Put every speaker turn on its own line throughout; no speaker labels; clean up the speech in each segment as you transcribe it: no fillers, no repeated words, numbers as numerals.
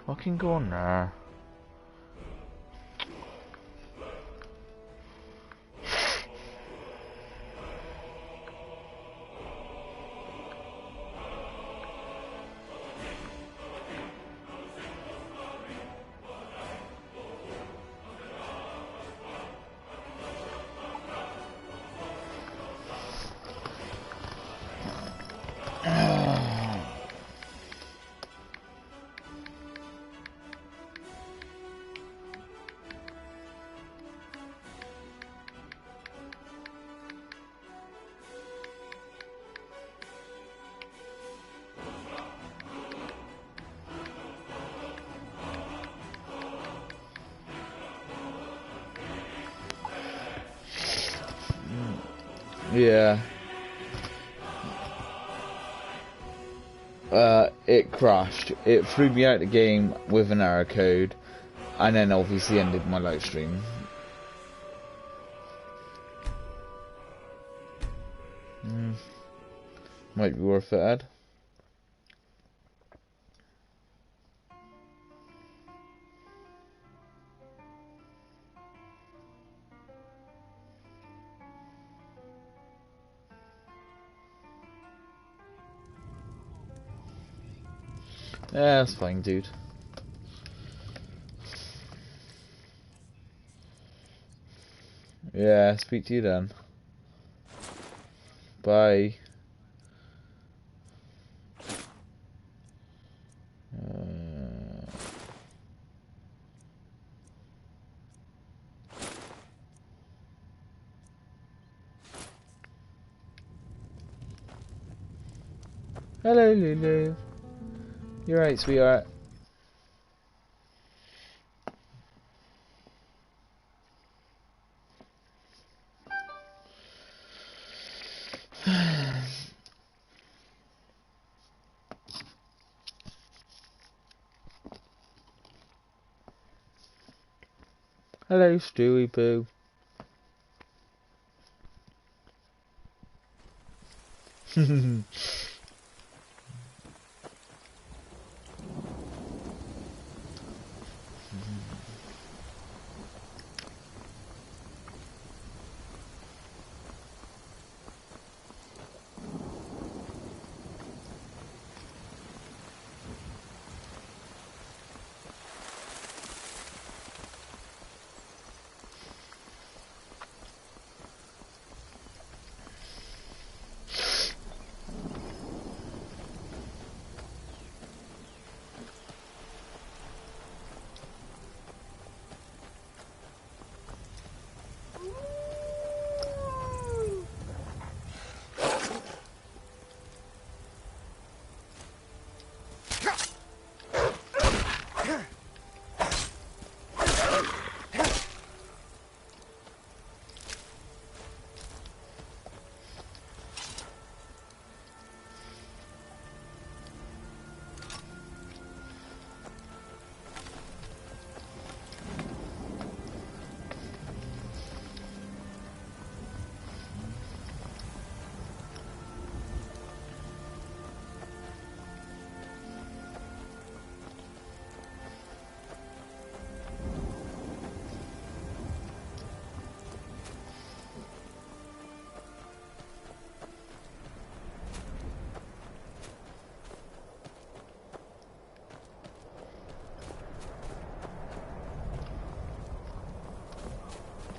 Fucking go on there. Yeah. It crashed. It threw me out of the game with an error code, and then obviously ended my live stream. Might be worth it, Ed. Yeah, that's fine, dude. Yeah, speak to you then. Bye. Hello, Lulu. You're right, sweetheart. Hello, Stewie Poo.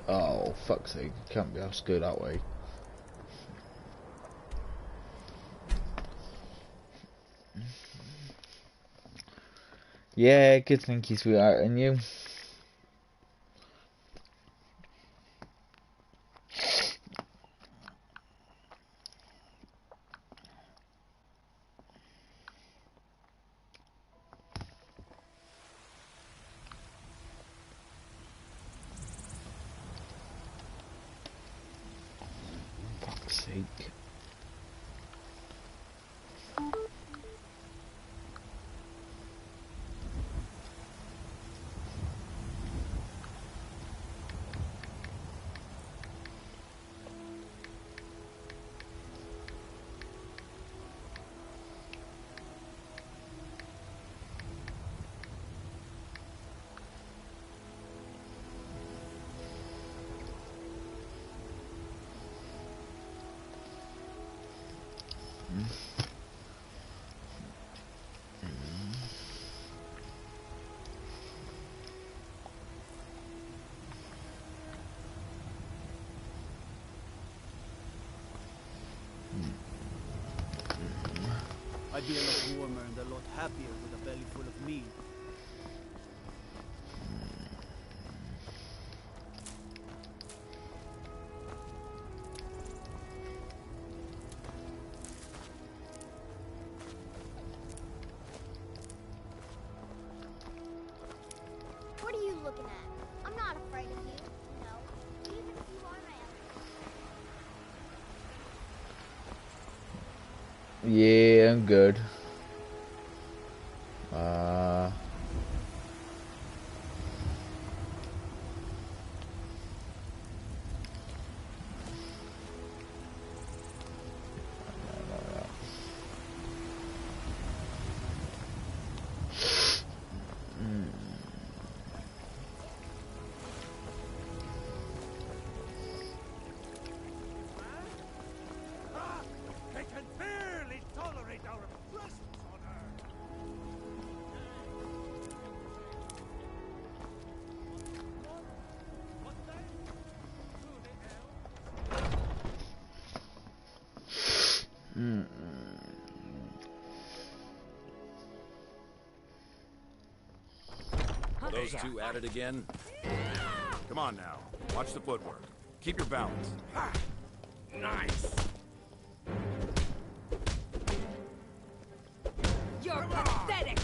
Oh, fuck's sake. Can't be asked to go that way. Yeah, good, thank you, sweetheart. And you? Fuck's sake.
I'd be a lot warmer and a lot happier with a belly full of meat.
What are you looking at? I'm not afraid of you. No, even if you are male.
Yeah, I'm good.
They can barely tolerate our presence on Earth.
Are those two at it again? Come on now. Watch the footwork. Keep your balance.
Nice.
You're pathetic!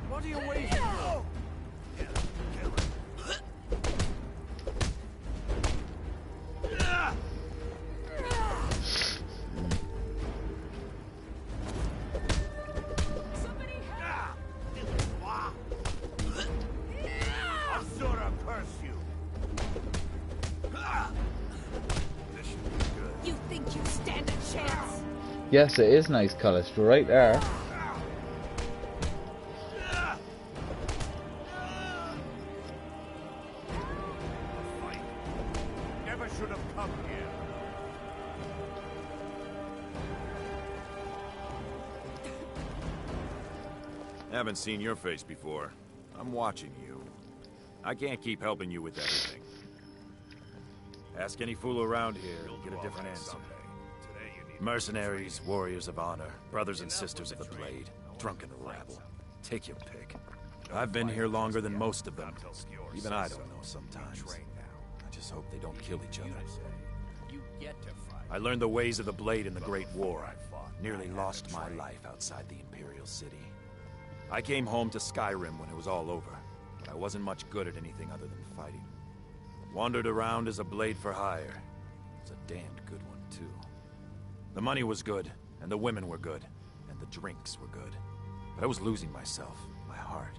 What are you waiting for? I'm sure I'll curse you. This should be good.
You think you stand a chance?
Yes, it is nice colours right there.
Fight. Never should have come here.
Haven't seen your face before. I'm watching you. I can't keep helping you with everything. Ask any fool around here, you'll get a different answer. Mercenaries, warriors of honor, brothers and sisters of the blade, drunken rabble. Take your pick. I've been here longer than most of them. Even I don't know sometimes. I just hope they don't kill each other. I learned the ways of the blade in the Great War. Nearly lost my life outside the Imperial City. I came home to Skyrim when it was all over, but I wasn't much good at anything other than fighting. Wandered around as a blade for hire. It was a damned good one, too. The money was good, and the women were good, and the drinks were good. But I was losing myself, my heart.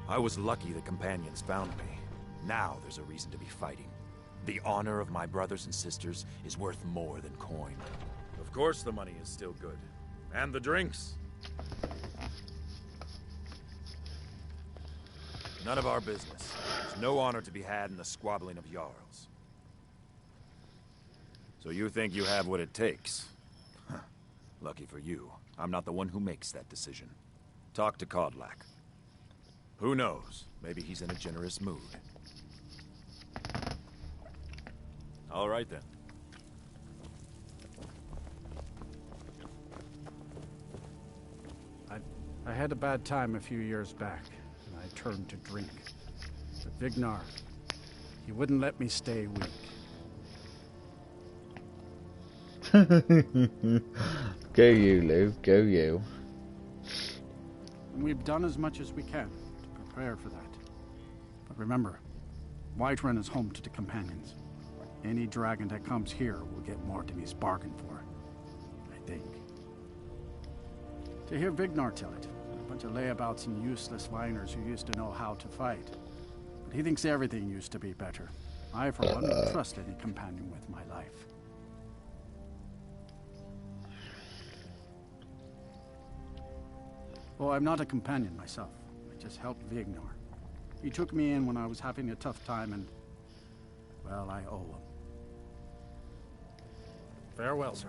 I was lucky the companions found me. Now there's a reason to be fighting. The honor of my brothers and sisters is worth more than coin. Of course the money is still good. And the drinks. None of our business. There's no honor to be had in the squabbling of jarls. So you think you have what it takes? Huh. Lucky for you, I'm not the one who makes that decision. Talk to Kodlak. Who knows? Maybe he's in a generous mood. All right then.
I had a bad time a few years back, and I turned to drink. But Vignar, he wouldn't let me stay weak.
Go you, Lou. Go you.
And we've done as much as we can to prepare for that. But remember, Whiterun is home to the companions. Any dragon that comes here will get more than he's bargained for, I think. To hear Vignar tell it, a bunch of layabouts and useless whiners who used to know how to fight. But he thinks everything used to be better. I, for one, don't trust any companion with my life. Oh, I'm not a companion myself. I just helped Vignar. He took me in when I was having a tough time and, well, I owe him. Farewell, sir.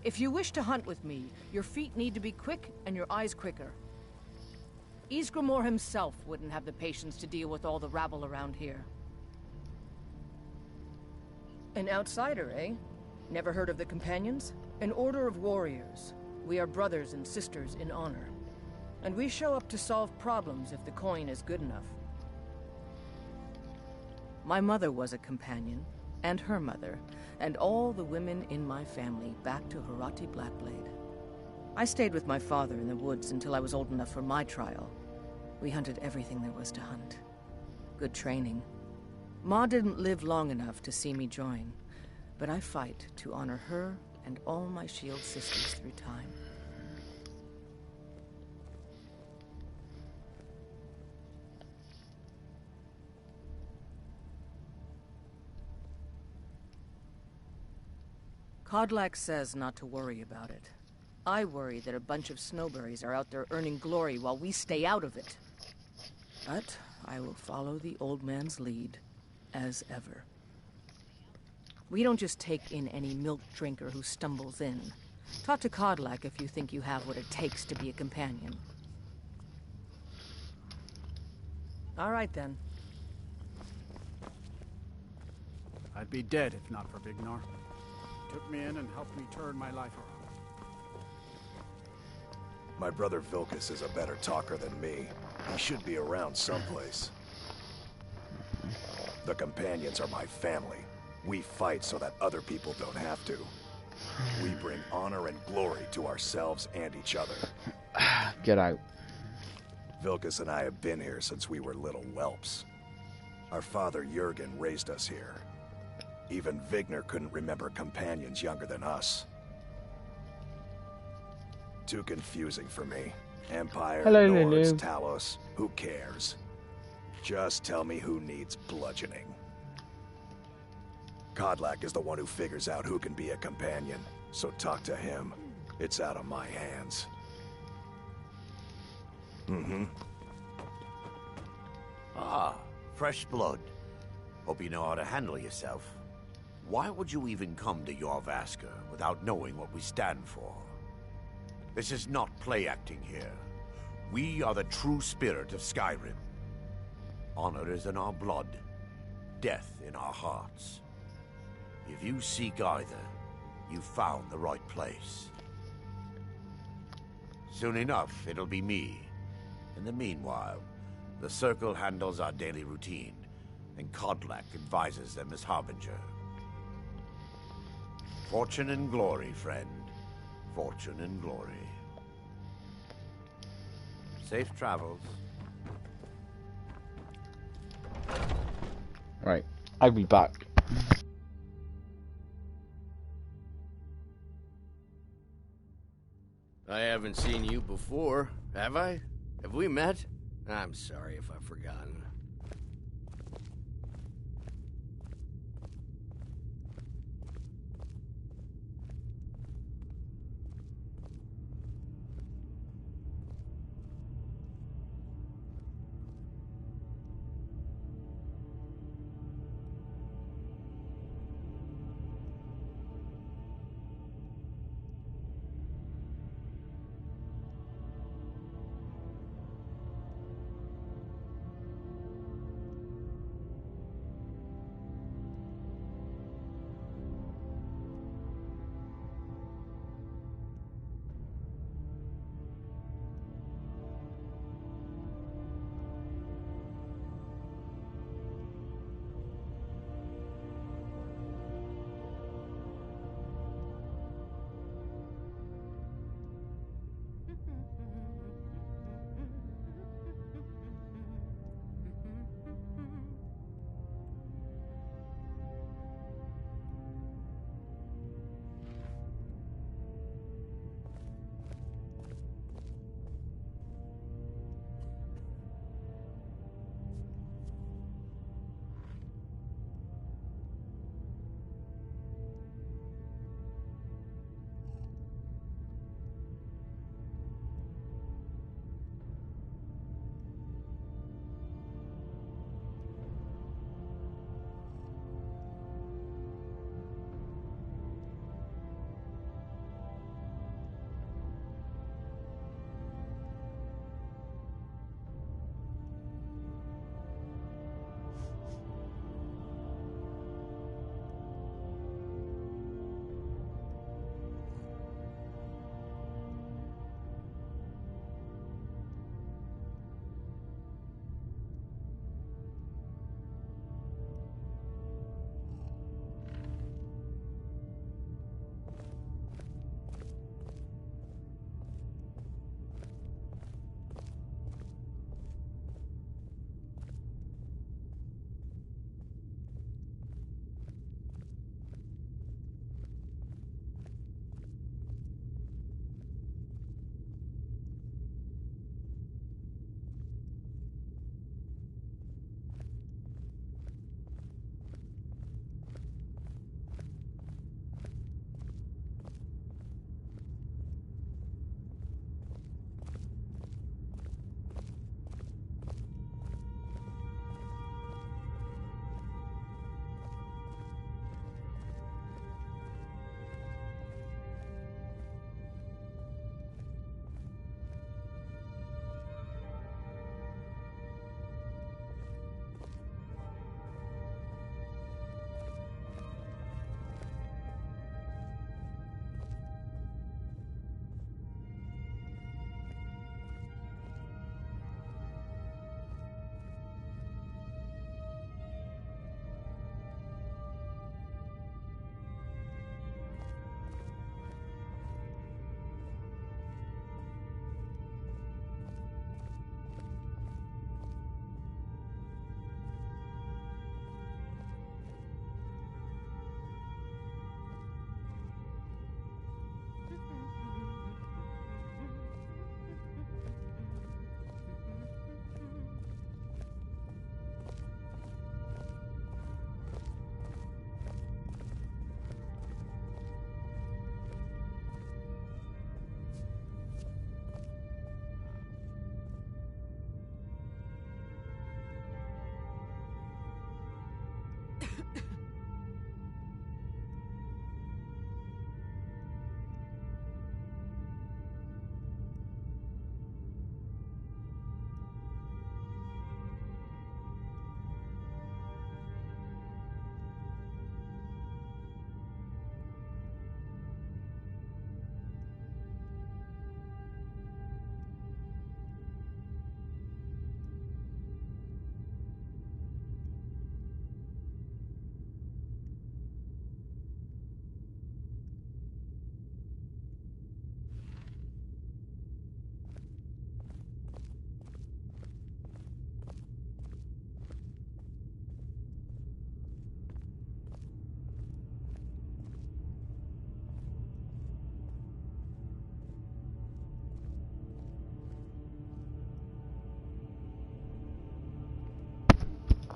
If you wish to hunt with me, your feet need to be quick and your eyes quicker. Ysgramor himself wouldn't have the patience to deal with all the rabble around here. An outsider, eh? Never heard of the Companions? An order of warriors. We are brothers and sisters in honor. And we show up to solve problems if the coin is good enough. My mother was a companion, and her mother, and all the women in my family back to Harati Blackblade. I stayed with my father in the woods until I was old enough for my trial. We hunted everything there was to hunt. Good training. Ma didn't live long enough to see me join, but I fight to honor her and all my shield sisters through time. Kodlak says not to worry about it. I worry that a bunch of snowberries are out there earning glory while we stay out of it. But I will follow the old man's lead, as ever. We don't just take in any milk drinker who stumbles in. Talk to Kodlak if you think you have what it takes to be a companion. All right, then.
I'd be dead if not for Vignar. Took me in and helped me turn my life around.
My brother Vilkas is a better talker than me. He should be around someplace. The Companions are my family. We fight so that other people don't have to. We bring honor and glory to ourselves and each other.
Get out.
Vilkas and I have been here since we were little whelps. Our father Jurgen raised us here. Even Vignar couldn't remember Companions younger than us. Too confusing for me. Empire,
Hello,
Nords,
Lulu.
Talos, who cares? Just tell me who needs bludgeoning. Kodlak is the one who figures out who can be a companion, so talk to him. It's out of my hands.
Ah, fresh blood. Hope you know how to handle yourself. Why would you even come to Jorvaska without knowing what we stand for? This is not play acting here. We are the true spirit of Skyrim. Honor is in our blood, death in our hearts. If you seek either, you've found the right place. Soon enough, it'll be me. In the meanwhile, the Circle handles our daily routine, and Kodlak advises them as Harbinger. Fortune and glory, friend. Fortune and glory. Safe travels.
Right, I'll be back.
I haven't seen you before, have I? Have we met? I'm sorry if I've forgotten.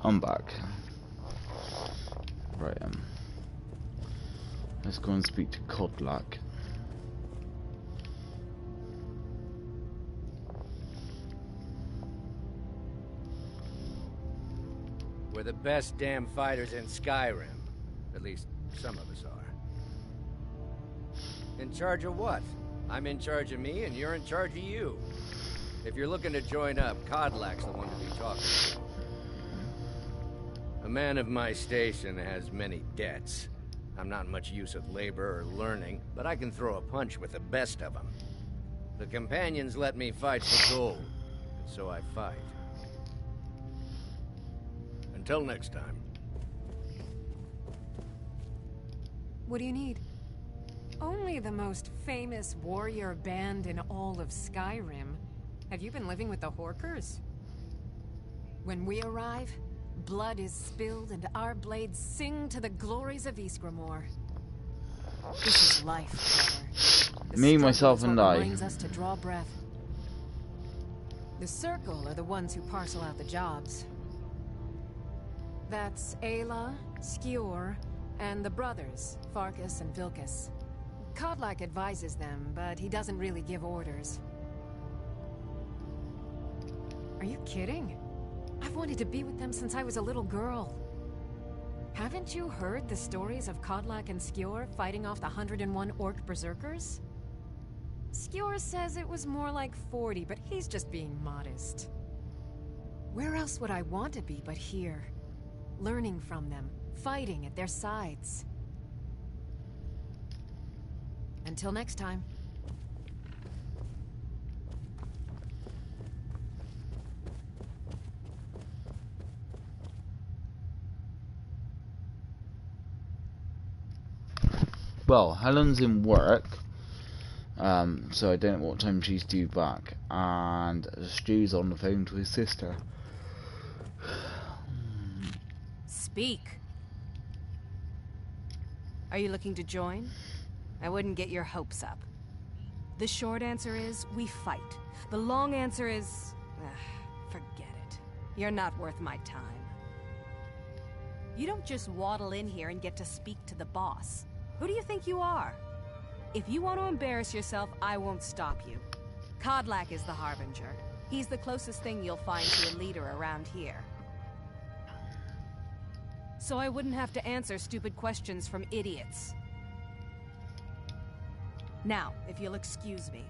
I'm back. Right, let's go and speak to Kodlak.
We're the best damn fighters in Skyrim. At least, some of us are. In charge of what? I'm in charge of me, and you're in charge of you. If you're looking to join up, Kodlak's the one to be talking to. A man of my station has many debts. I'm not much use at labor or learning, but I can throw a punch with the best of them. The companions let me fight for gold, and so I fight. Until next time.
What do you need? Only the most famous warrior band in all of Skyrim. Have you been living with the Horkers? When we arrive, blood is spilled and our blades sing to the glories of Ysgramor. This is life, brother.
Me, myself, and I.
Brings us to draw breath. The Circle are the ones who parcel out the jobs. That's Ayla, Skjor, and the brothers, Farkas and Vilkas. Kodlak advises them, but he doesn't really give orders. Are you kidding? I've wanted to be with them since I was a little girl. Haven't you heard the stories of Kodlak and Skjor fighting off the 101 orc berserkers? Skjor says it was more like 40, but he's just being modest. Where else would I want to be but here? Learning from them, fighting at their sides. Until next time.
Well, Helen's in work, so I don't know what time she's due back, and Stu's on the phone to his sister.
Speak. Are you looking to join? I wouldn't get your hopes up. The short answer is, we fight. The long answer is, forget it. You're not worth my time. You don't just waddle in here and get to speak to the boss. Who do you think you are? If you want to embarrass yourself, I won't stop you. Kodlak is the Harbinger. He's the closest thing you'll find to a leader around here. So I wouldn't have to answer stupid questions from idiots. Now, if you'll excuse me.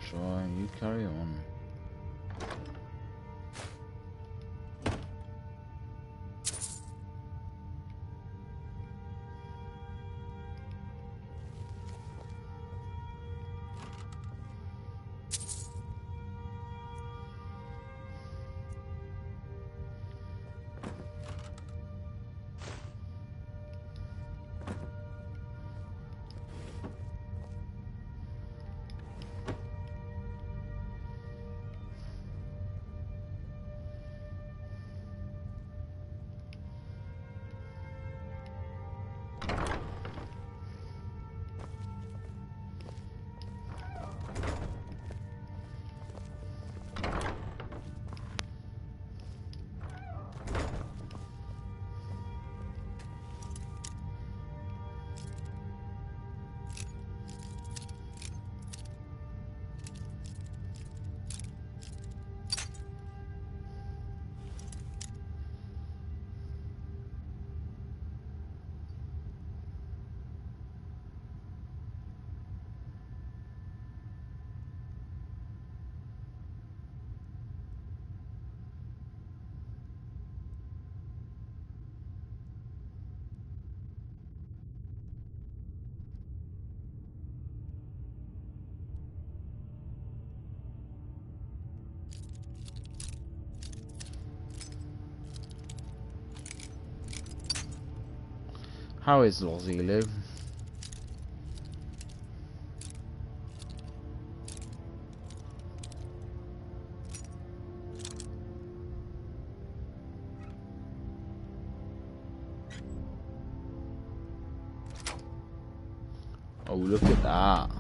Sure, you carry on. How is Lozzie Lou? Oh, look at that.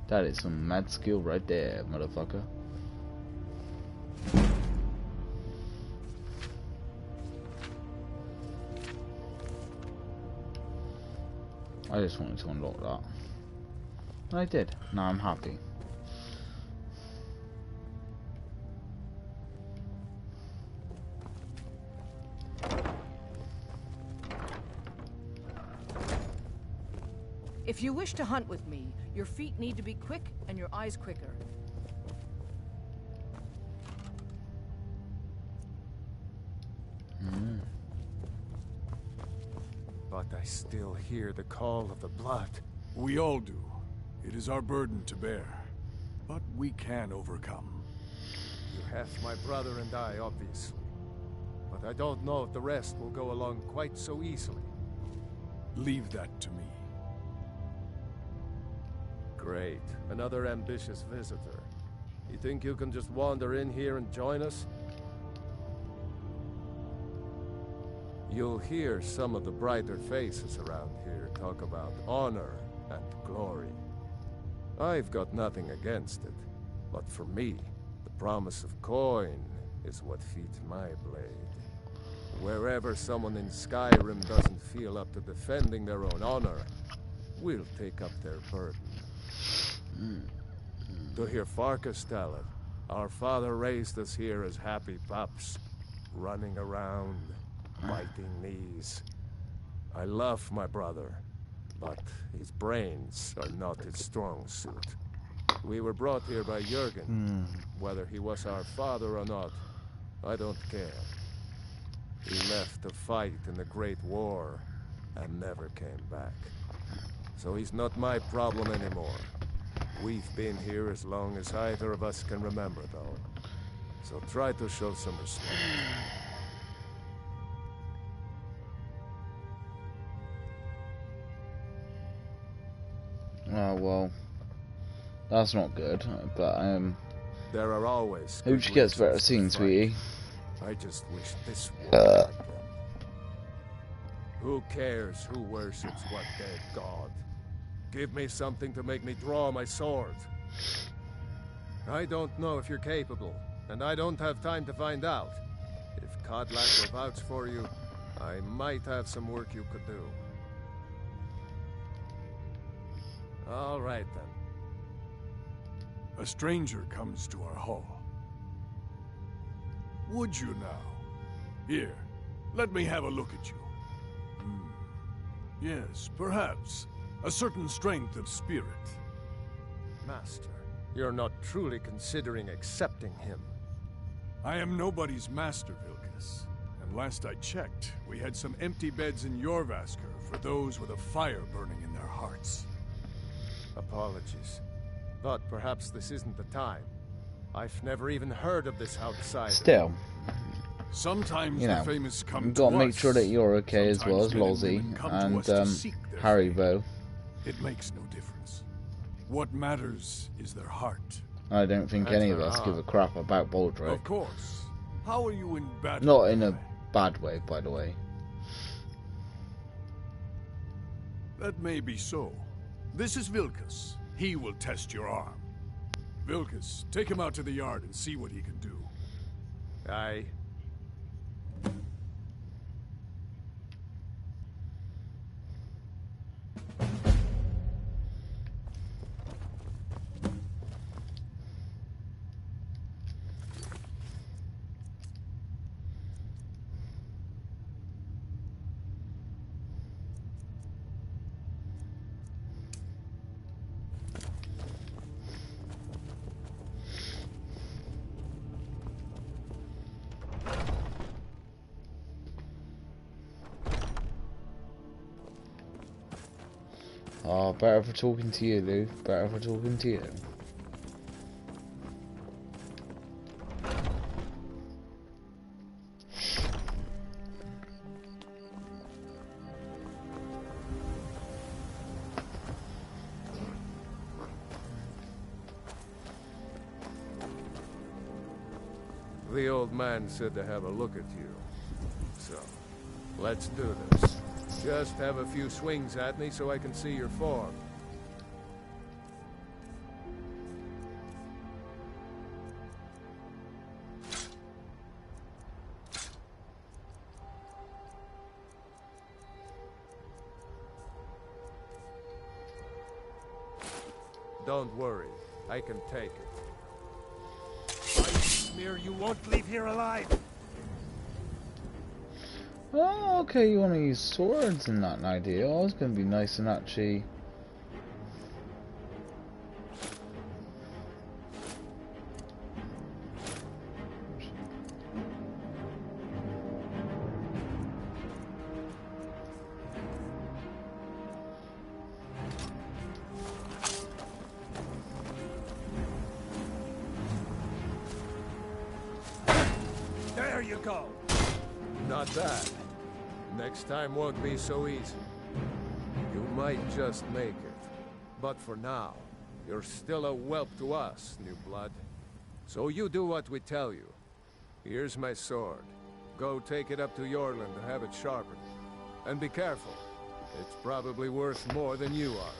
That is some mad skill right there, motherfucker. I just wanted to unlock that. And I did. Now I'm happy.
If you wish to hunt with me, your feet need to be quick and your eyes quicker.
But I still hear the call of the blood.
We all do. It is our burden to bear. But we can overcome.
You have my brother and I, obviously. But I don't know if the rest will go along quite so easily.
Leave that to me.
Great. Another ambitious visitor. You think you can just wander in here and join us? You'll hear some of the brighter faces around here talk about honor and glory. I've got nothing against it, but for me, the promise of coin is what feeds my blade. Wherever someone in Skyrim doesn't feel up to defending their own honor, we'll take up their burden. To hear Farkas tell it, our father raised us here as happy pups, running around, biting knees. I love my brother, but his brains are not his strong suit. We were brought here by Jurgen. Whether he was our father or not, I don't care. He left to fight in the Great War and never came back. So he's not my problem anymore. We've been here as long as either of us can remember, though. So try to show some respect.
Oh, well. That's not good, but,
There are always
hope she gets better soon, sweetie.
I just wish this were like them. Who cares who worships what dead god? Give me something to make me draw my sword. I don't know if you're capable, and I don't have time to find out. If Kodlak will vouch for you, I might have some work you could do. All right, then.
A stranger comes to our hall. Would you now? Here, let me have a look at you. Yes, perhaps. A certain strength of spirit.
Master, you're not truly considering accepting him.
I am nobody's master, Vilkas. And last I checked, we had some empty beds in Jorvaskr for those with a fire burning in their hearts.
Apologies. But perhaps this isn't the time. I've never even heard of this outsider.
Still.
Sometimes
you know,
the famous come
you've got to make
us.
sure that you're okay as well as Lolzy and Haribo.
It makes no difference. What matters is their heart.
I don't think any of us give a crap about Baldric.
Of course. How are you in battle?
Not in a bad way, by the way.
That may be so. This is Vilkas. He will test your arm. Vilkas, take him out to the yard and see what he can do.
Aye.
Oh, better for talking to you, Lou. Better for talking to you.
The old man said to have a look at you. So, let's do this. Just have a few swings at me so I can see your form. Don't worry, I can take it.
I smear you won't leave here alive.
Oh, okay, you want to use swords and that idea. Oh, it's going to be nice and actually...
There you go.
Not bad. Next time won't be so easy. You might just make it. But for now, you're still a whelp to us, new blood. So you do what we tell you. Here's my sword. Go take it up to Yorland to have it sharpened. And be careful. It's probably worth more than you are.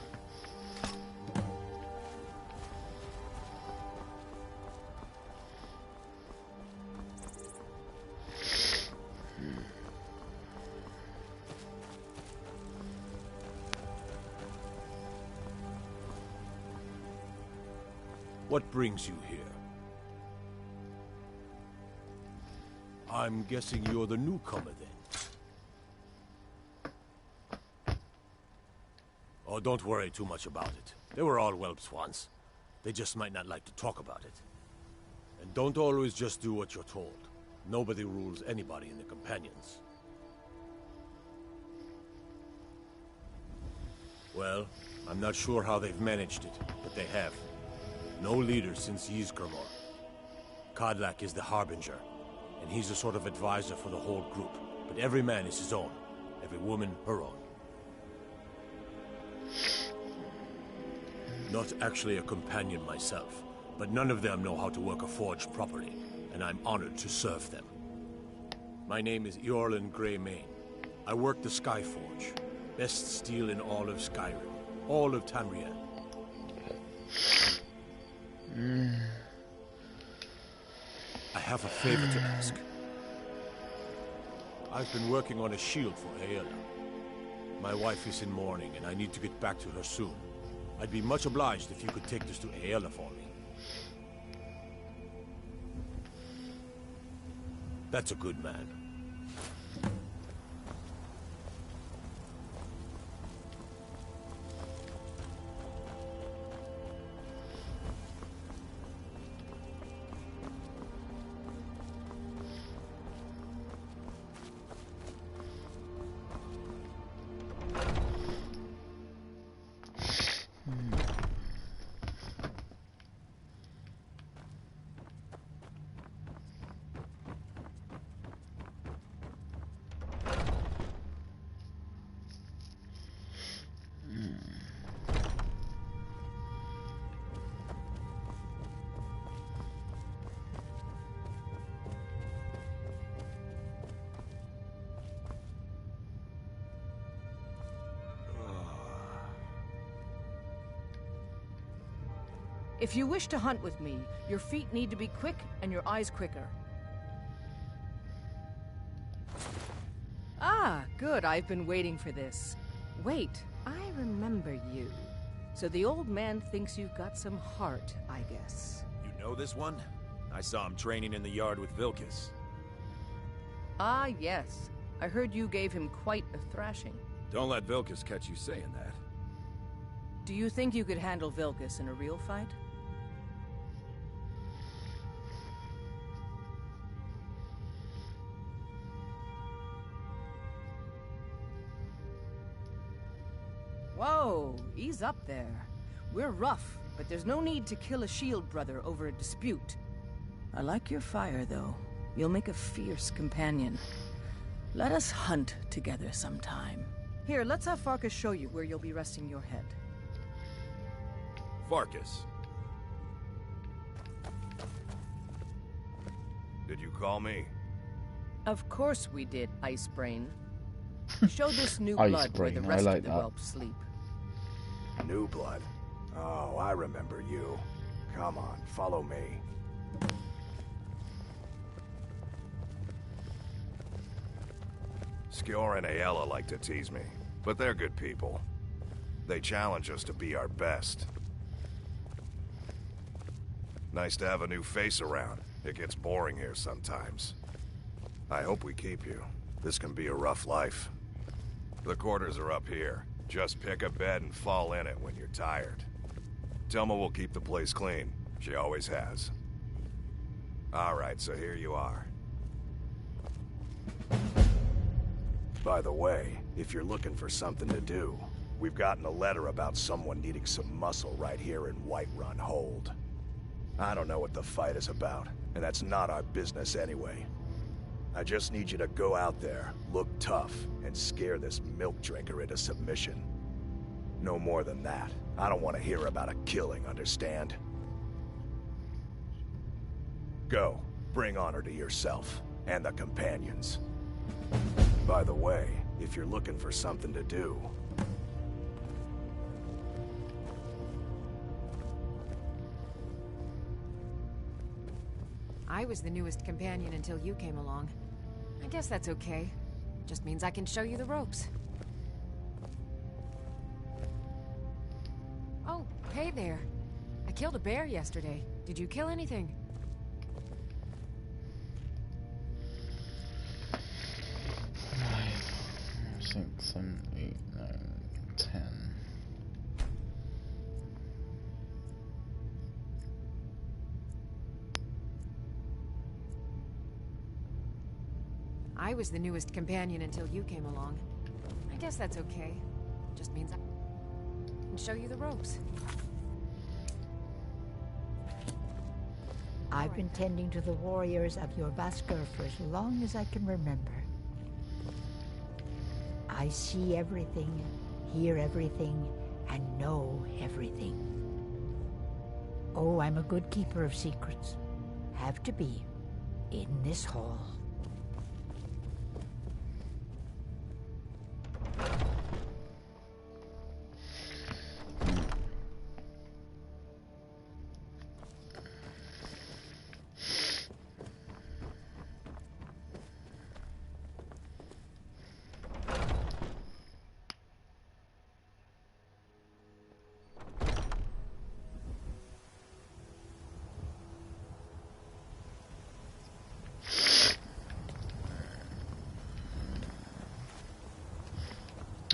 What brings you here? I'm guessing you're the newcomer then. Oh, don't worry too much about it. They were all whelps once. They just might not like to talk about it. And don't always just do what you're told. Nobody rules anybody in the Companions. Well, I'm not sure how they've managed it, but they have. No leader since Ysgramor. Kodlak is the Harbinger, and he's a sort of advisor for the whole group. But every man is his own. Every woman her own. Not actually a companion myself, but none of them know how to work a forge properly, and I'm honored to serve them. My name is Eorlin Greymane. I work the Skyforge. Best steel in all of Skyrim. All of Tamriel. I have a favor to ask. I've been working on a shield for Aela. My wife is in mourning, and I need to get back to her soon. I'd be much obliged if you could take this to Aela for me. That's a good man.
If you wish to hunt with me, your feet need to be quick and your eyes quicker. Ah, good. I've been waiting for this. Wait, I remember you. So the old man thinks you've got some heart, I guess.
You know this one? I saw him training in the yard with Vilkas.
Ah, yes. I heard you gave him quite a thrashing.
Don't let Vilkas catch you saying that.
Do you think you could handle Vilkas in a real fight? Whoa, ease up there. We're rough, but there's no need to kill a shield brother over a dispute. I like your fire, though. You'll make a fierce companion. Let us hunt together sometime. Here, let's have Farkas show you where you'll be resting your head.
Farkas.
Did you call me?
Of course we did, Icebrain. Show this new blood where the
Icebrain,
rest
I like
of the
that.
whelps sleep.
New blood? Oh, I remember you. Come on, follow me. Skjor and Aela like to tease me, but they're good people. They challenge us to be our best. Nice to have a new face around. It gets boring here sometimes. I hope we keep you. This can be a rough life. The quarters are up here. Just pick a bed and fall in it when you're tired. Telma will keep the place clean. She always has. Alright, so here you are. By the way, if you're looking for something to do, we've gotten a letter about someone needing some muscle right here in Whiterun Hold. I don't know what the fight is about, and that's not our business anyway. I just need you to go out there, look tough, and scare this milk drinker into submission. No more than that. I don't want to hear about a killing, understand? Go. Bring honor to yourself, and the companions. By the way, if you're looking for something to do...
I was the newest companion until you came along. I guess that's okay. Just means I can show you the ropes. Oh, hey there. I killed a bear yesterday. Did you kill anything?
6, 7, 8, 9, 10.
I was the newest companion until you came along. I guess that's okay. Just means I can show you the ropes.
I've been tending to the warriors of Jorrvaskr for as long as I can remember. I see everything, hear everything, and know everything. Oh, I'm a good keeper of secrets. Have to be, in this hall.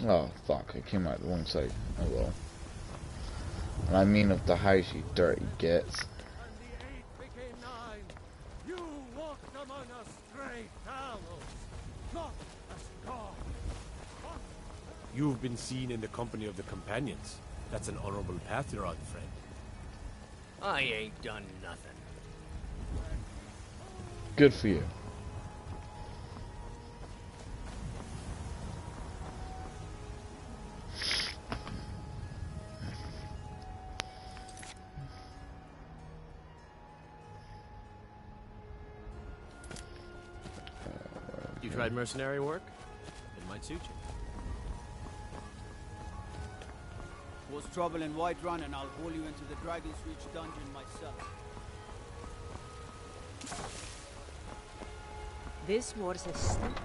Oh, fuck, I came out the wrong side. Oh well. And I mean of the house, you dirty gits.
And the 8 became 9. You walked among us straight gallows, not as God.
You've been seen in the company of the companions. That's an honorable path you're on, friend.
I ain't done nothing.
Good for you.
You tried mercenary work? It might suit you.
Cause trouble in Whiterun and I'll haul you into the Dragon's Reach dungeon myself.
This was a step.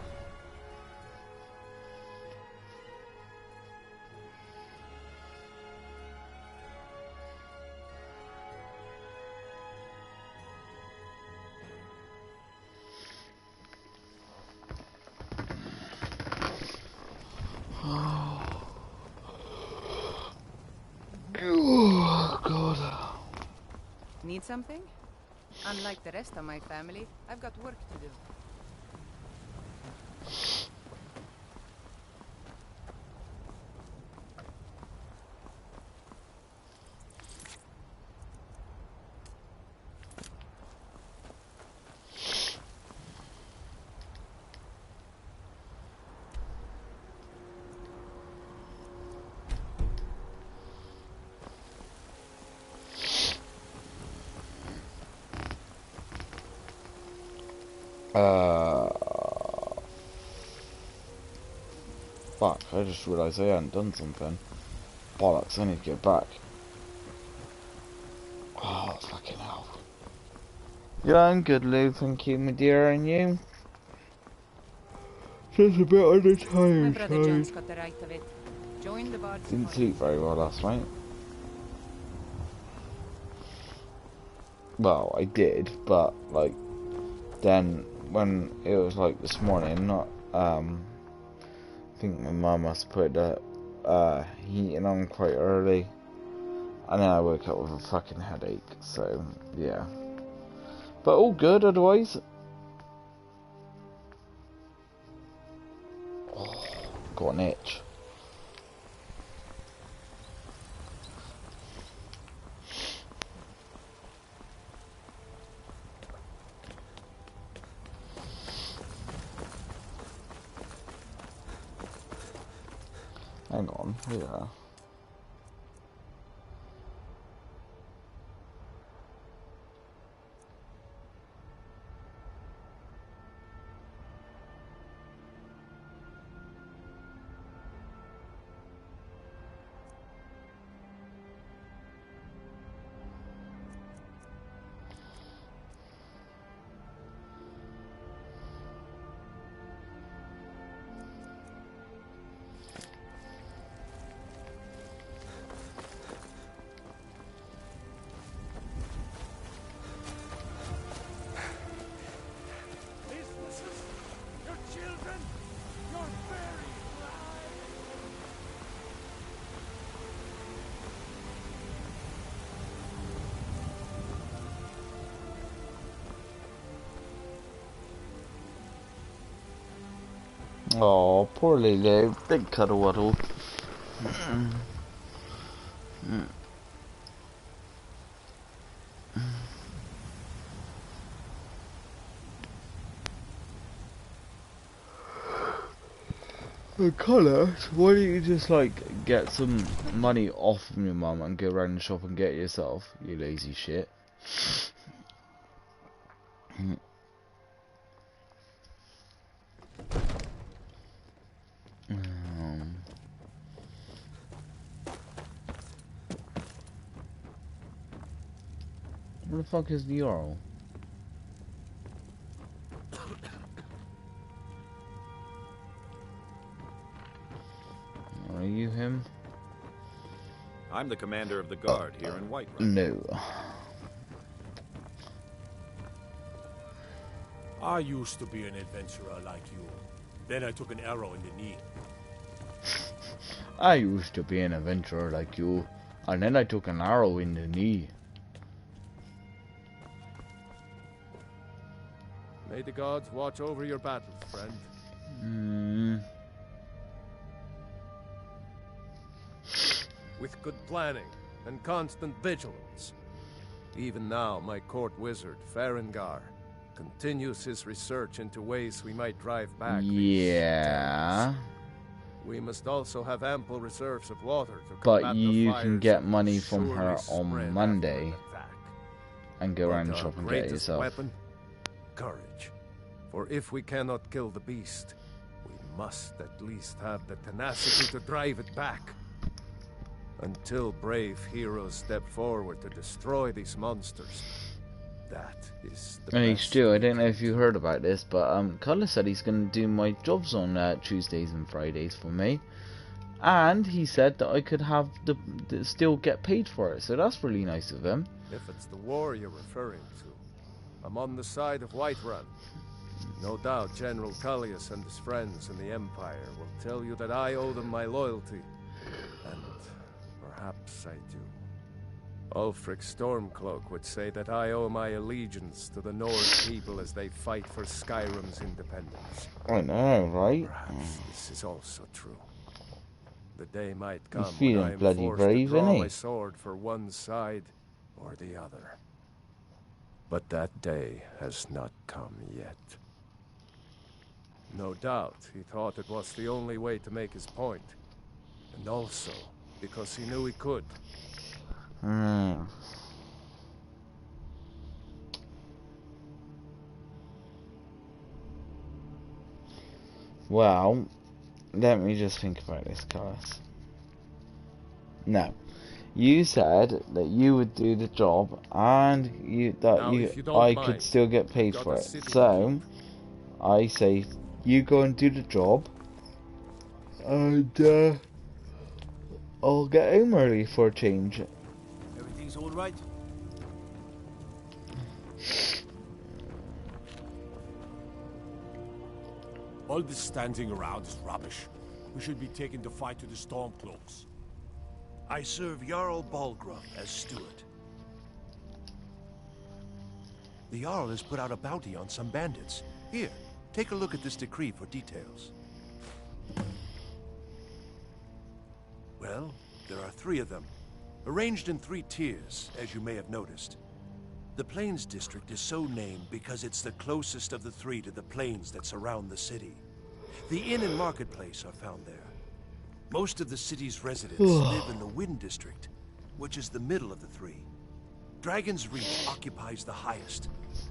Oh, God.
Need something? Unlike the rest of my family, I've got work to do.
Fuck, I just realised I hadn't done something. Bollocks, I need to get back. Oh, fucking hell. Yeah, I'm good, Lou, thank you, my dear, and you? Just a bit on the
My
tired
brother John's
side.
got the right of it. Join the bards.
Didn't sleep very well last night. Well, I did, but like then when it was like this morning, not I think my mum must put the heating on quite early, and then I woke up with a fucking headache. So yeah, but all good otherwise. Oh, got an itch. Hang on, yeah. Oh, poor Lily, big cuddle waddle. Connor, why don't you just like get some money off from your mum and go around the shop and get it yourself, you lazy shit. Where the fuck is the Jarl? Are you him?
I'm the commander of the guard here in Whiterun.
No.
I used to be an adventurer like you. Then I took an arrow in the knee.
I used to be an adventurer like you, and then I took an arrow in the knee.
May the gods watch over your battles, friend. With good planning and constant vigilance. Even now, my court wizard, Farengar, continues his research into ways we might drive back
Yeah.
We must also have ample reserves of water to combat
But you can get money from her
surely
on
spread
Monday and go around the
But our
shop and get it
greatest
yourself.
weapon? Courage. For if we cannot kill the beast, we must at least have the tenacity to drive it back. Until brave heroes step forward to destroy these monsters. That is the
Hey
best.
Stu, I don't know if you heard about this, but Carlos said he's going to do my jobs on Tuesdays and Fridays for me, and he said that I could have the still get paid for it. So that's really nice of him.
If it's the war you're referring to, I'm on the side of Whiterun. No doubt General Tullius and his friends in the Empire will tell you that I owe them my loyalty, and perhaps I do. Ulfric Stormcloak would say that I owe my allegiance to the Nord people as they fight for Skyrim's independence.
I know, right?
Perhaps this is also true. The day might come
He's
when
feeling
I am
bloody
forced
brave,
to draw
isn't he?
my sword for one side or the other. But that day has not come yet. No doubt he thought it was the only way to make his point. And also because he knew he could.
Well, let me just think about this, Carlos. Now, you said that you would do the job, and I could still get paid for it. So, I say you go and do the job, and I'll get home early for a change.
Everything's all right?
All this standing around is rubbish. We should be taken to fight to the Stormcloaks.
I serve Jarl Balgruuf as steward.
The Jarl has put out a bounty on some bandits. Here, take a look at this decree for details. Well, there are 3 of them, arranged in 3 tiers, as you may have noticed. The Plains District is so named because it's the closest of the 3 to the plains that surround the city. The inn and marketplace are found there. Most of the city's residents live in the Wind District, which is the middle of the 3. Dragon's Reach occupies the highest,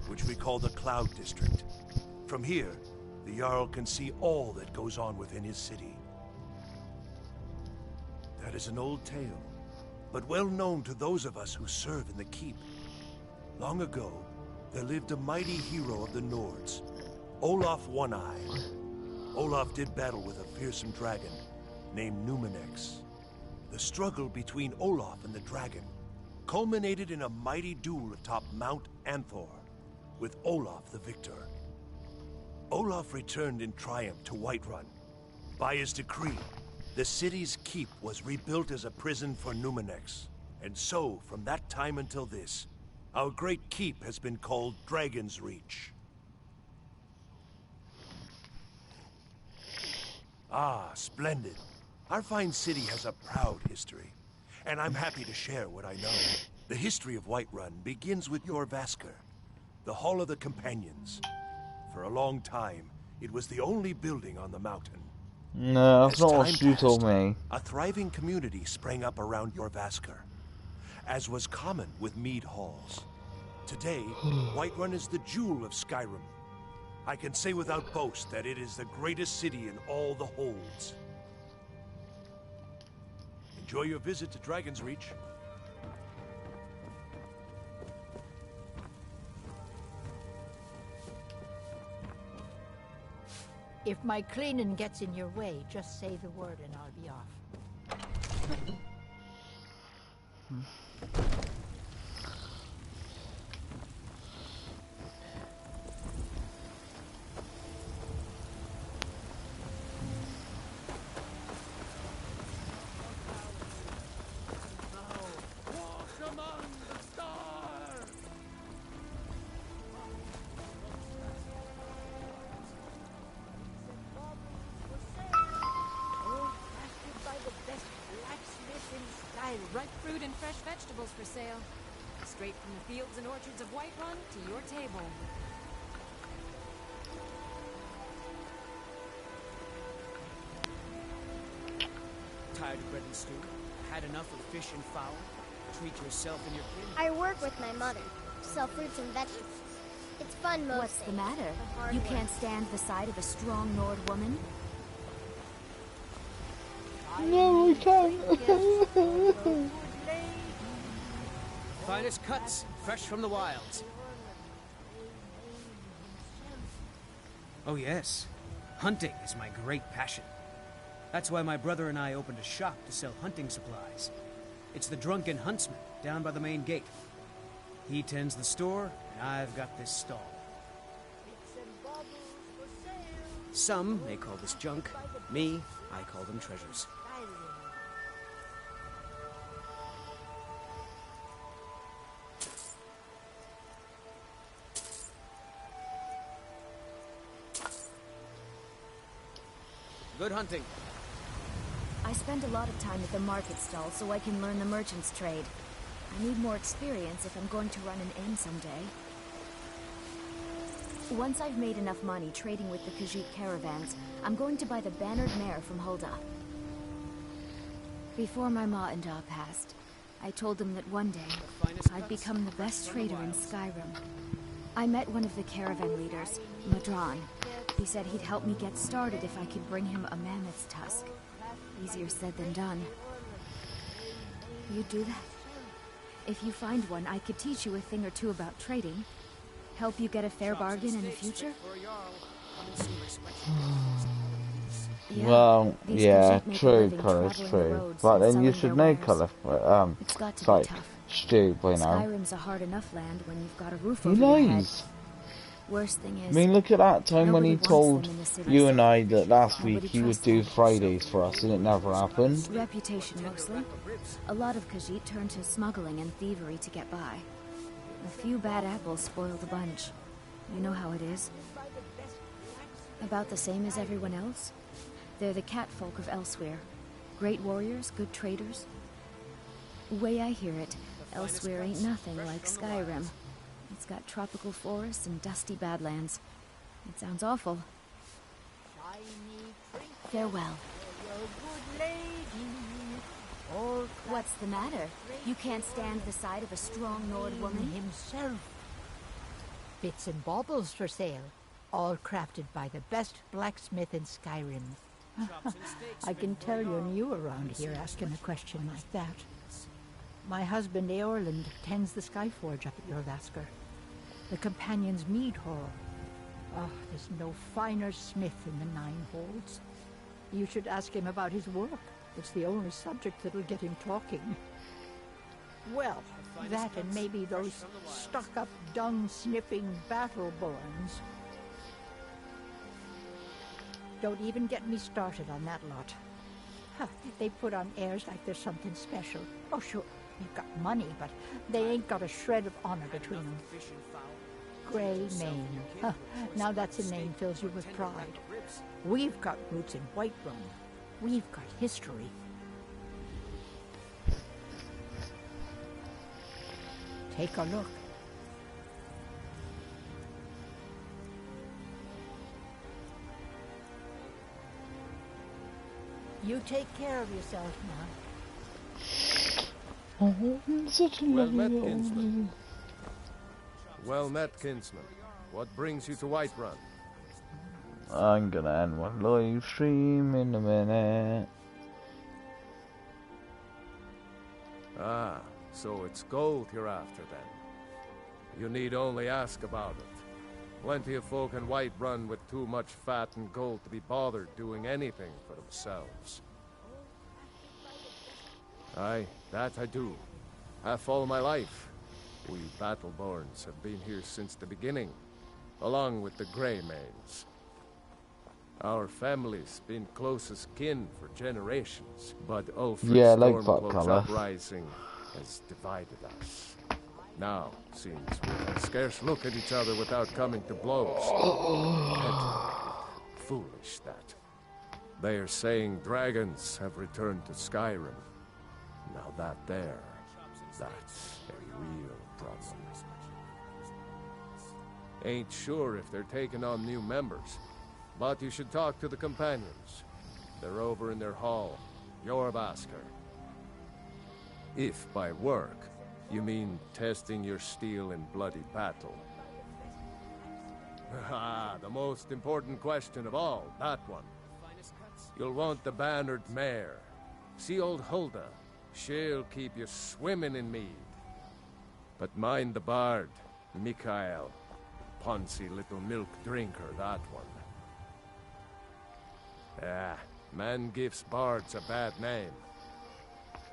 which we call the Cloud District. From here, the Jarl can see all that goes on within his city. That is an old tale, but well known to those of us who serve in the keep. Long ago, there lived a mighty hero of the Nords, Olaf One-Eye. Olaf did battle with a fearsome dragon named Numenex. The struggle between Olaf and the dragon culminated in a mighty duel atop Mount Anthor, with Olaf the victor. Olaf returned in triumph to Whiterun. By his decree, the city's keep was rebuilt as a prison for Numenex. And so, from that time until this, our great keep has been called Dragon's Reach. Ah, splendid. Our fine city has a proud history, and I'm happy to share what I know. The history of Whiterun begins with Jorrvaskr, the Hall of the Companions. For a long time, it was the only building on the mountain.
No, that's
As
not
time
what you told
passed,
me.
a thriving community sprang up around Jorrvaskr, as was common with mead halls. Today, Whiterun is the jewel of Skyrim. I can say without boast that it is the greatest city in all the holds. Enjoy your visit to Dragon's Reach.
If my cleaning gets in your way, just say the word and I'll be off.
Ripe fruit and fresh vegetables for sale. Straight from the fields and orchards of Whiterun to your table.
Tired of bread and stew? Had enough of fish and fowl? Treat yourself and your kin.
I work with my mother. Sell fruits and vegetables. It's fun most
What's the
days,
matter?
but hard
You
work.
can't stand the sight of a strong Nord woman?
No, I can't.
Finest cuts, fresh from the wilds. Oh yes, hunting is my great passion. That's why my brother and I opened a shop to sell hunting supplies. It's the Drunken Huntsman down by the main gate. He tends the store, and I've got this stall. Some may call this junk. Me, I call them treasures. Good hunting.
I spend a lot of time at the market stall so I can learn the merchant's trade. I need more experience if I'm going to run an inn someday. Once I've made enough money trading with the Khajiit caravans, I'm going to buy the bannered mare from Hulda. Before my ma and Da passed, I told them that one day, I'd become the best trader in Skyrim. I met one of the caravan leaders, Madran. He said he'd help me get started if I could bring him a mammoth's tusk. Easier said than done. You'd do that? If you find one, I could teach you a thing or two about trading. Help you get a fair bargain in the future?
Well,
these
yeah,
Khajiit make a
true,
living
colour's
traveling the
true.
roads
But
and
then you
selling
should
their
know
wares.
colour.
It's got to be
Sorry,
tough.
Stu, by now.
Skyrim's a hard enough land when you've got a roof
He
over your head.
lies.
Worst thing
I
is,
mean, look at that time when
nobody
he
wants
told
them in the city.
you and I that last week
Nobody
he would
trusts
do
them.
Fridays for us, and it never happened.
Reputation, mostly. A lot of Khajiit turn to smuggling and thievery to get by. A few bad apples spoil the bunch. You know how it is. About the same as everyone else. They're the catfolk of Elsewhere. Great warriors, good traders. The way I hear it, Elsewhere ain't nothing like Skyrim. It's got tropical forests and dusty badlands. It sounds awful. Farewell. What's the matter? You can't stand the sight of a strong Nord woman?
Himself. Bits and baubles for sale. All crafted by the best blacksmith in Skyrim. I can tell you're new around here asking a question like that. My husband Eorland tends the Skyforge up at Jorvaskr. The Companion's Mead Hall. Oh, there's no finer smith in the Nine Holds. You should ask him about his work. It's the only subject that'll get him talking. Well, that and maybe those stuck-up, dung-sniffing battle-borns. Don't even get me started on that lot. Huh, they put on airs like there's something special. Oh, sure, they've got money, but they ain't got a shred of honor between them. Grey Mane. Huh, now that's a name fills you with pride. We've got roots in Whiterun. We've got history. Take a look. You take care of yourself now.
Oh, such a
Well
lovely
met,
old
kinsman. Well met, kinsman. What brings you to Whiterun?
I'm gonna end my live stream in a minute.
Ah, so it's gold you're after then. You need only ask about it. Plenty of folk in Whiterun with too much fat and gold to be bothered doing anything for themselves. Aye, that I do. Half all my life. We Battleborns have been here since the beginning, along with the Grey Manes. Our family's been closest kin for generations, but Ulfric's
Yeah, I like
Stormcloak's
that colour.
uprising has divided us. Now, seems we can scarce look at each other without coming to blows. Foolish, that. They are saying dragons have returned to Skyrim. Now that's a real problem. Ain't sure if they're taking on new members, but you should talk to the companions. They're over in their hall, Jorvaskr. If by work, you mean testing your steel in bloody battle. Ah, the most important question of all, that one. You'll want the bannered mare. See old Hulda? She'll keep you swimming in mead. But mind the bard, Mikael. Poncy little milk drinker, that one. Ah, man gives bards a bad name.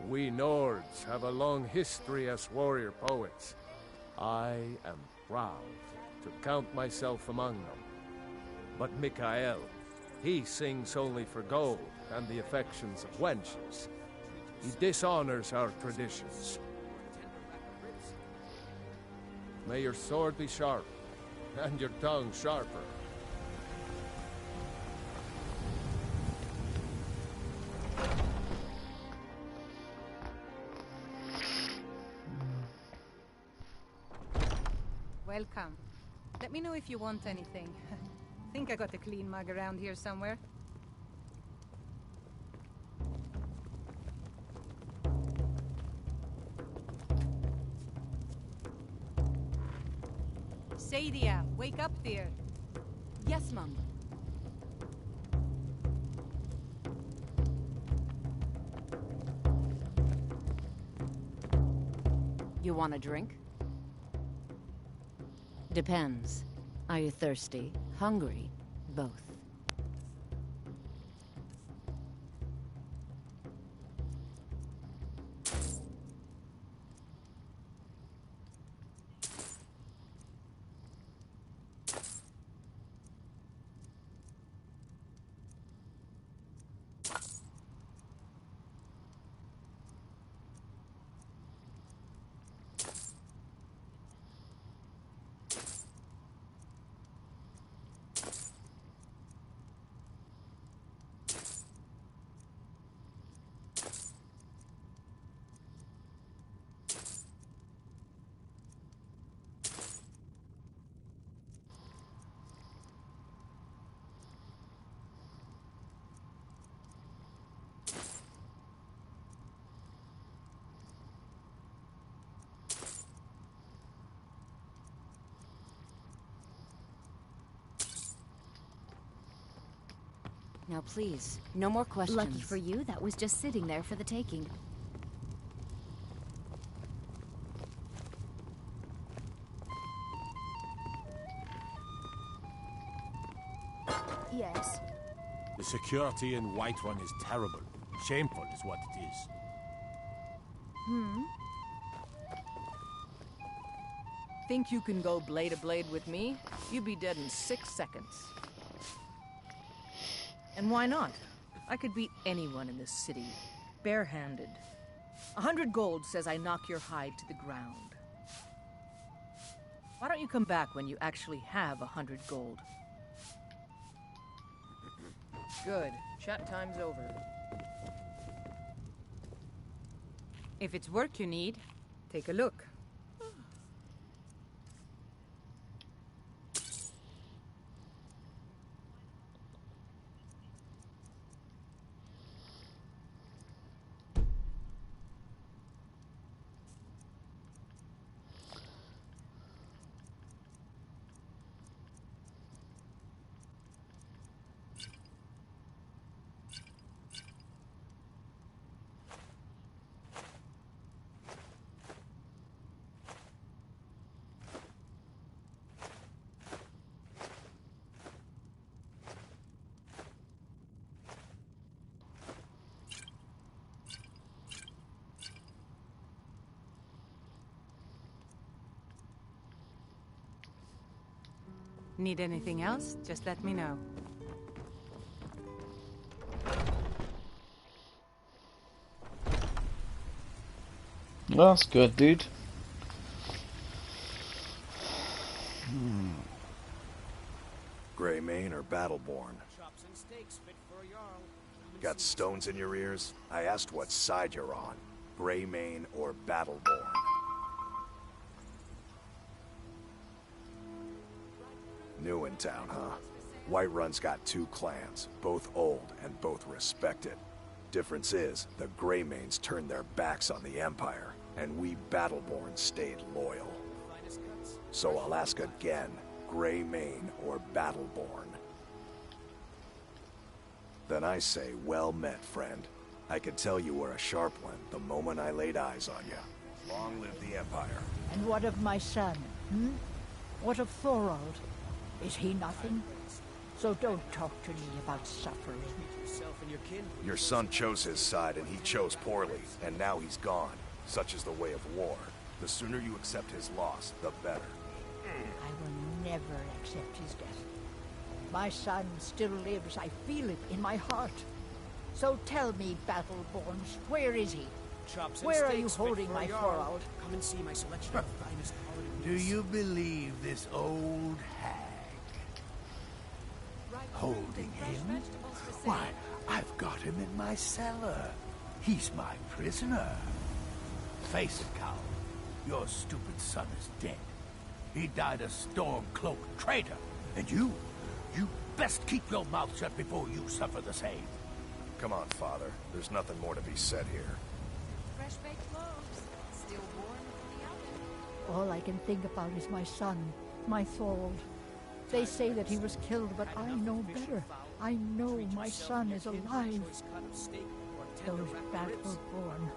We Nords have a long history as warrior poets. I am proud to count myself among them. But Mikael, he sings only for gold and the affections of wenches. He dishonors our traditions. May your sword be sharp, and your tongue sharper.
Welcome. Let me know if you want anything. Think I got a clean mug around here somewhere. Sadia, wake up there.
Yes, Mum.
You want a drink? Depends. Are you thirsty? Hungry? Both.
Now please, no more questions.
Lucky for you, that was just sitting there for the taking. Yes.
The security in Whiterun is terrible. Shameful is what it is.
Think you can go blade to blade with me? You'd be dead in 6 seconds. And why not? I could beat anyone in this city, barehanded. 100 gold says I knock your hide to the ground. Why don't you come back when you actually have 100 gold? Good. Chat time's over.
If it's work you need, take a look. Need anything else? Just let me know.
Well, that's good, dude.
Greymane or Battleborn? Got stones in your ears? I asked what side you're on. Greymane or Battleborn? New in town, huh? Whiterun's got 2 clans, both old and both respected. Difference is, the Greymanes turned their backs on the Empire, and we Battleborn stayed loyal. So I'll ask again, Greymane or Battleborn? Then I say, well met, friend. I could tell you were a sharp one the moment I laid eyes on you. Long live the Empire.
And what of my son, What of Thorald? Is he nothing? So don't talk to me about suffering.
Your son chose his side and he chose poorly, and now he's gone. Such is the way of war. The sooner you accept his loss, the better.
I will never accept his death. My son still lives. I feel it in my heart. So tell me, Battleborns, where is he? Where are you holding my Thorald?
Come and see my selection of finest quality.
Do you believe this old hag? Holding him? Why, I've got him in my cellar. He's my prisoner. Face it, coward. Your stupid son is dead. He died a storm-cloaked traitor. And you best keep your mouth shut before you suffer the same.
Come on, Father. There's nothing more to be said here.
Fresh baked loaves, still warm from the oven.
All I can think about is my son, my Thorald. They say that he was killed, but I know better. I know my son is alive. Those Battleborn,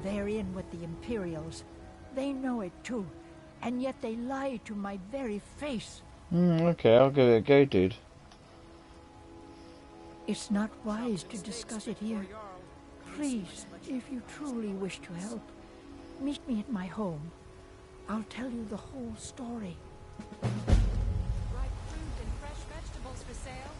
they're in with the Imperials. They know it too, and yet they lie to my very face.
Okay, I'll give it a go, dude.
It's not wise to discuss it here. Please, if you truly wish to help, meet me at my home. I'll tell you the whole story.
Ripe fruit and fresh vegetables for sale.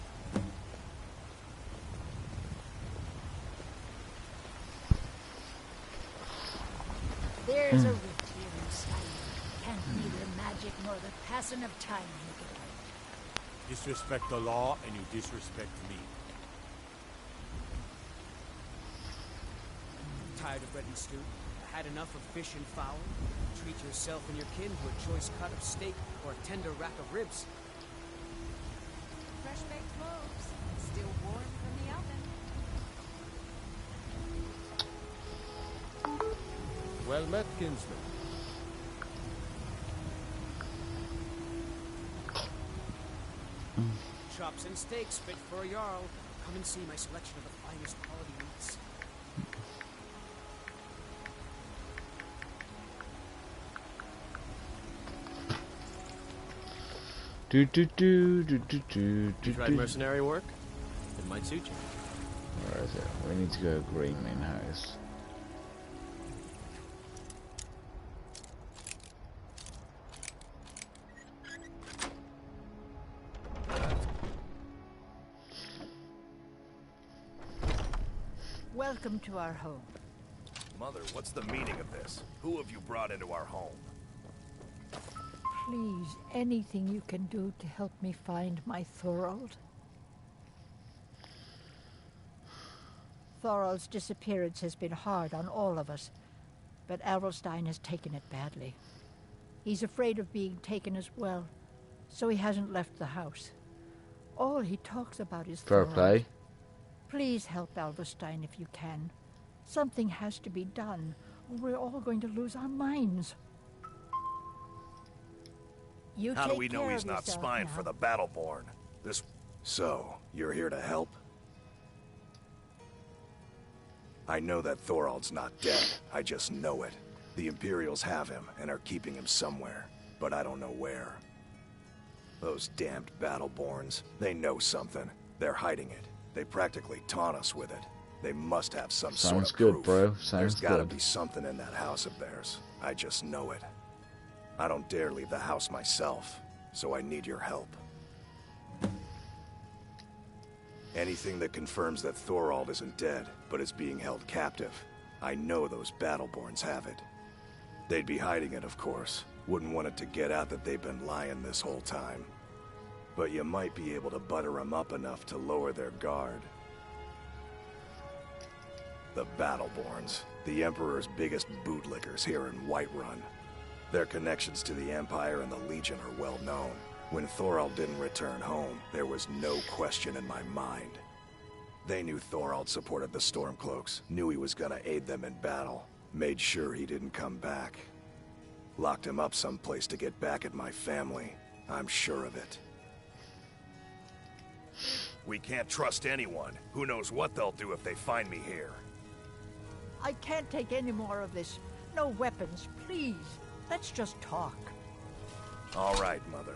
There's a rift here in Skyrim. Can't neither magic nor the passing of time make it right.
Disrespect the law and you disrespect me.
Tired of bread and stew? Had enough of fish and fowl? Treat yourself and your kin to a choice cut of steak or a tender rack of ribs.
Fresh baked loaves, still warm from the oven.
Well met, kinsman.
Chops and steaks fit for a jarl. Come and see my selection of the finest quality meats.
Do do do do do do do.
You tried mercenary work? It might suit you.
Where is it? We need to go to Green Main House.
Welcome to our home.
Mother, what's the meaning of this? Who have you brought into our home?
Please, anything you can do to help me find my Thorold? Thorold's disappearance has been hard on all of us, but Adelstein has taken it badly. He's afraid of being taken as well, so he hasn't left the house. All he talks about is
Fair
Thorold.
play.
Please help Adelstein if you can. Something has to be done, or we're all going to lose our minds. You
How do
take
we know
care
he's
of
not
yourself
spying
now.
for the Battleborn? So, you're here to help? I know that Thorold's not dead. I just know it. The Imperials have him and are keeping him somewhere, but I don't know where. Those damned Battleborns, they know something. They're hiding it. They practically taunt us with it. They must have some sort
Sounds
of
good,
proof.
bro.
There's
Sounds
gotta
good.
be something in that house of theirs. I just know it. I don't dare leave the house myself, so I need your help. Anything that confirms that Thorold isn't dead, but is being held captive. I know those Battleborns have it. They'd be hiding it, of course. Wouldn't want it to get out that they've been lying this whole time. But you might be able to butter them up enough to lower their guard. The Battleborns, the Emperor's biggest bootlickers here in Whiterun. Their connections to the Empire and the Legion are well known. When Thorold didn't return home, there was no question in my mind. They knew Thorold supported the Stormcloaks, knew he was gonna aid them in battle, made sure he didn't come back. Locked him up someplace to get back at my family. I'm sure of it. We can't trust anyone. Who knows what they'll do if they find me here.
I can't take any more of this. No weapons, please. Let's just talk.
All right, Mother.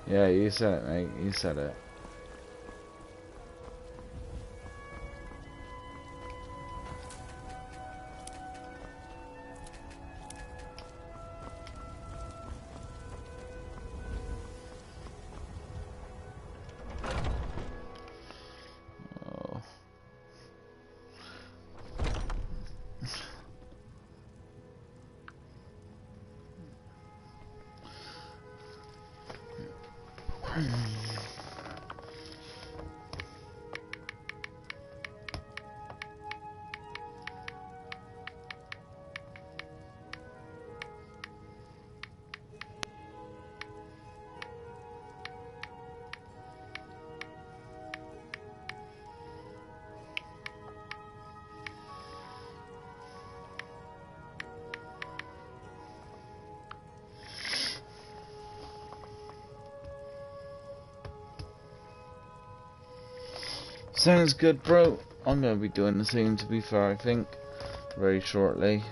Yeah, you said it, mate. You said it. Oh. Sounds good, bro. I'm gonna be doing the same, to be fair, I think, very shortly.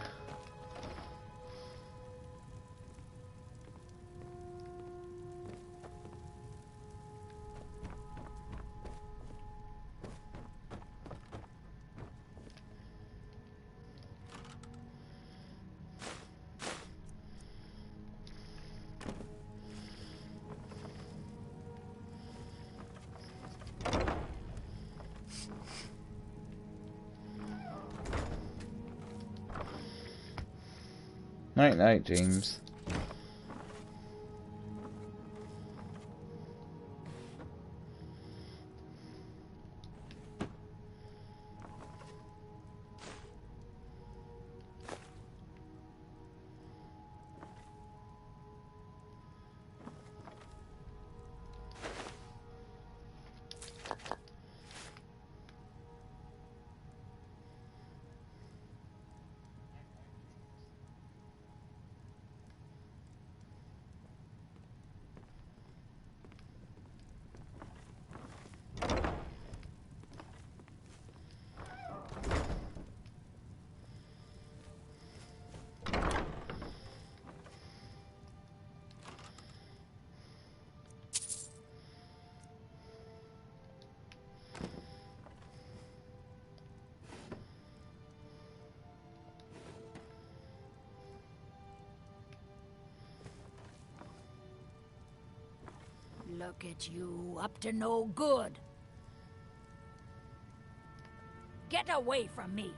Night night, James.
Look at you, up to no good. Get away from me.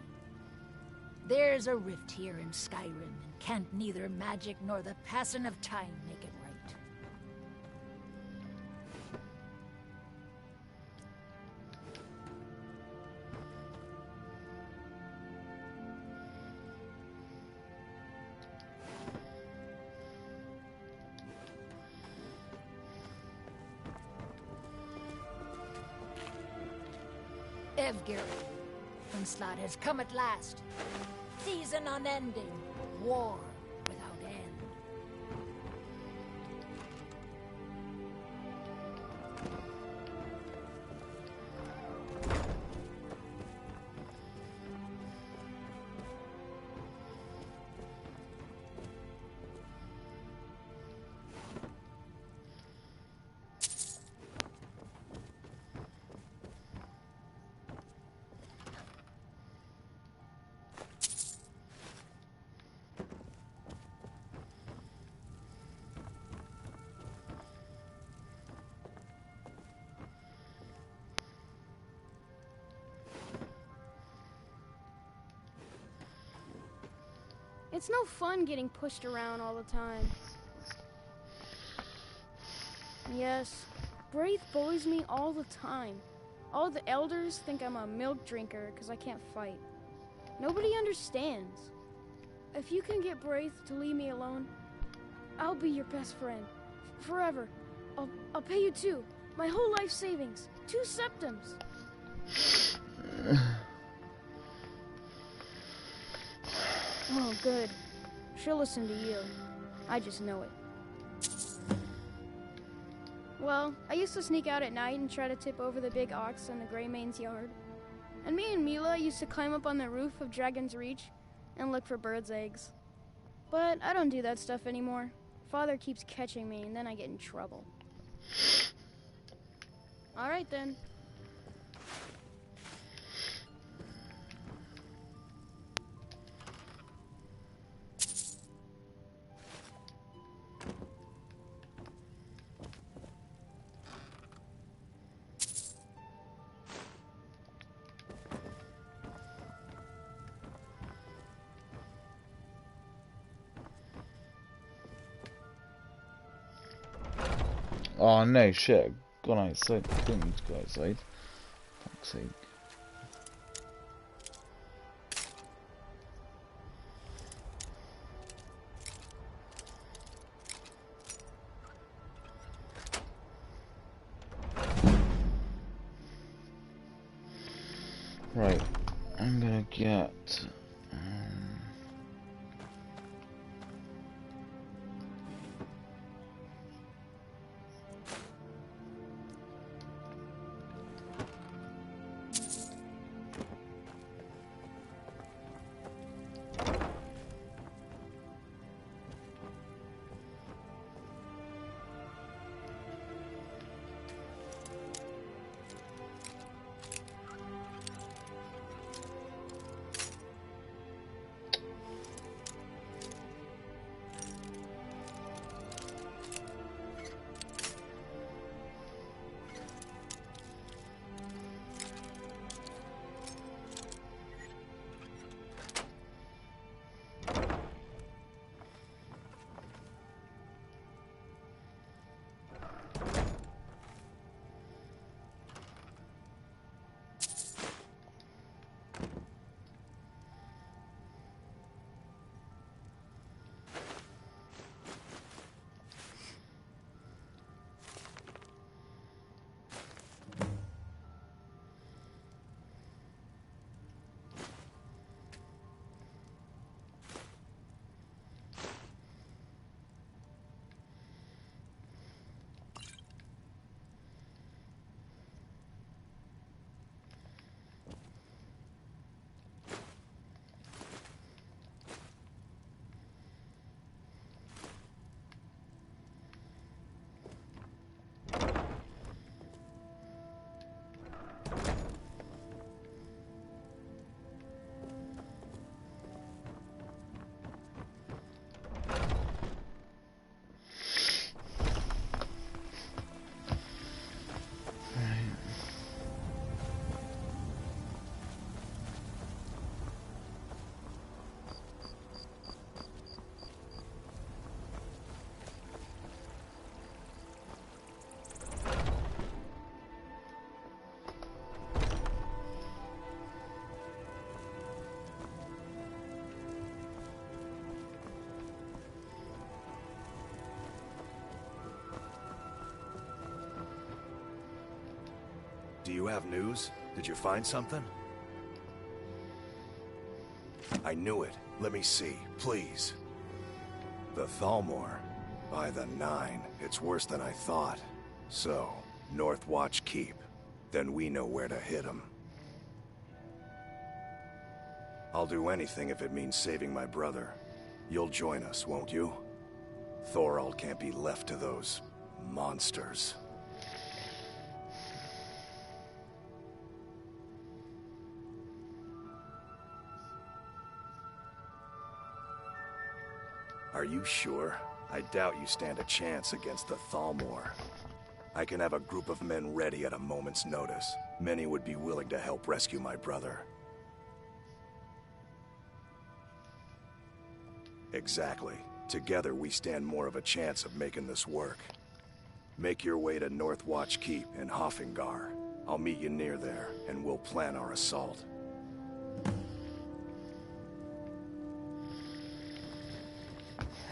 There's a rift here in Skyrim, and can't neither magic nor the passing of time make it right. Evgary, onslaught has come at last. Season unending, war without end.
It's no fun getting pushed around all the time. Yes, Braith bullies me all the time. All the elders think I'm a milk drinker because I can't fight. Nobody understands. If you can get Braith to leave me alone, I'll be your best friend. Forever. I'll pay you too. My whole life savings. 2 septums. Oh, good. She'll listen to you. I just know it. Well, I used to sneak out at night and try to tip over the big ox in the Greymane's yard. And me and Mila used to climb up on the roof of Dragon's Reach and look for birds' eggs. But I don't do that stuff anymore. Father keeps catching me and then I get in trouble. Alright then.
Oh no, shit. Gone outside. I didn't need to go outside. Fuck's sake. Right. I'm gonna get...
Do you have news? Did you find something? I knew it. Let me see, please. The Thalmor. By the 9, it's worse than I thought. So, North Watch Keep. Then we know where to hit them. I'll do anything if it means saving my brother. You'll join us, won't you? Thorald can't be left to those monsters. Are you sure? I doubt you stand a chance against the Thalmor. I can have a group of men ready at a moment's notice. Many would be willing to help rescue my brother. Exactly. Together we stand more of a chance of making this work. Make your way to North Watch Keep in Hoffingar. I'll meet you near there, and we'll plan our assault.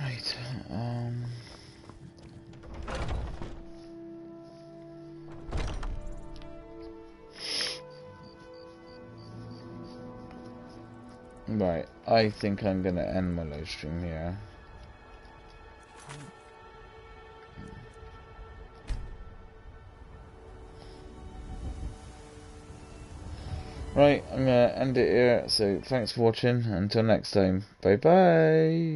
Right, Right, I think I'm gonna end my live stream here. Right, I'm gonna end it here, so thanks for watching, until next time, bye bye!